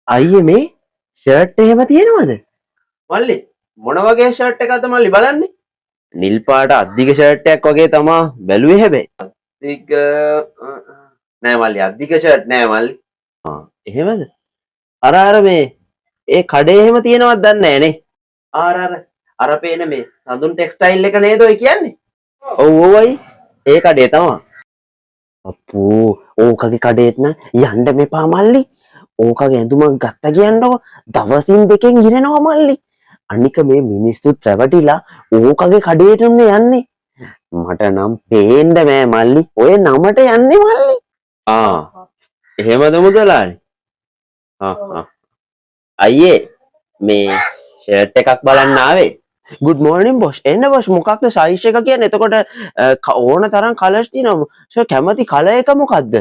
අයියේ මේ ෂර්ට් එහෙම තියෙනවද? මල්ලි මොන වගේ ෂර්ට් එකක්ද මල්ලි බලන්නේ? නිල් පාට අද්දික ෂර්ට් එකක් වගේ තමා බැලුවේ හැබැයි. අද්දික නෑ මල්ලි අද්දික ෂර්ට් නෑ මල්ලි. එහෙමද? අර මේ ඒ කඩේ එහෙම තියෙනවද දන්නේ නෑනේ. අර පේන මේ සඳුන් ටෙක්ස්ටයිල් එක නේද ඔය කියන්නේ? ඔව් ඔව්යි. ඒ කඩේ තමයි. අප්පෝ ඕකගේ කඩේට නම් යන්න මෙපා මල්ලි. ඕකගේ ඇඳුමක් ගත්ත කියන්නකො දවසින් දෙකෙන් ගිරෙනවා මල්ලි. අනික මේ මිනිස්සුත් රැවටිලා ඕකගේ කඩේටම යන්නේ. මට නම් පේන්න බෑ මල්ලි. ඔය නමට යන්නේ මල්ලි. එහෙමද මුදලාලි? අයියේ මේ ෂර්ට් එකක් බලන්න ආවේ. good morning boss. එන්න boss මොකක්ද සයිස් එක කියන්නේ? එතකොට ඕන තරම් කලර්ස් තියෙනවා. සර් කැමති කලර් එක මොකද්ද?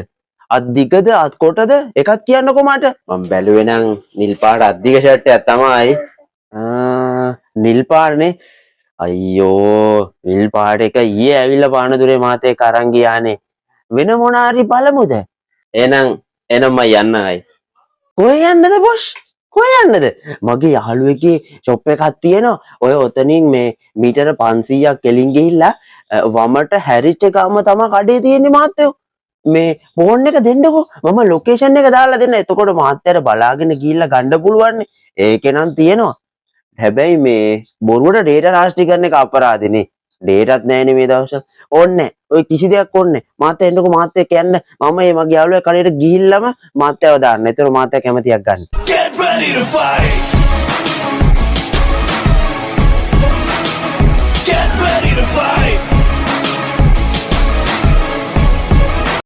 අද්දිකද අත්කොටද එකක් කියන්නකෝ මට. මම බැලුවේ නම් නිල් පාට අද්දික ෂර්ට් එකක් තමයි. නිල් පාටනේ. අයියෝ නිල් පාට එක ඊයේ ඇවිල්ලා පානදුරේ මාත් එක්ක අරන් ගියානේ. වෙන මොන හරි බලමුද? එහෙනම් මම යන්නයි. කොහෙ යන්නද boss? කොහෙ යන්නද? මගේ යාළුවෙක්ගේ ෂොප් එකක් තියෙනවා. ඔය ඔතනින් මේ මීටර 500ක් කෙලින් ගිහිල්ලා වමට හැරිච්ච ගාම තමයි කඩේ තියෙන්නේ මාත්‍යෝ. මේ ෆෝන් එක දෙන්නකෝ. මම ලොකේෂන් එක දාලා දෙන්න. එතකොට මාත්‍යට බලාගෙන ගිහිල්ලා ගන්න පුළුවන්. ඒකේ නම් තියෙනවා. හැබැයි මේ බොරුවට ඩේටා රාශි කරන එක අපරාධනේ. ඩේටාත් නැහැනේ මේ දවස්වල. ඕන්නේ ඔය කිසි දෙයක් ඕන්නේ. මාත් එන්නකෝ මාත් එක්ක යන්න. මම මේ මගේ යාළුවා කඩේට ගිහිල්ලාම මාත්‍යව දාන්න. ඒතර මාත්‍ය කැමතියක් ගන්න. Get ready to fight!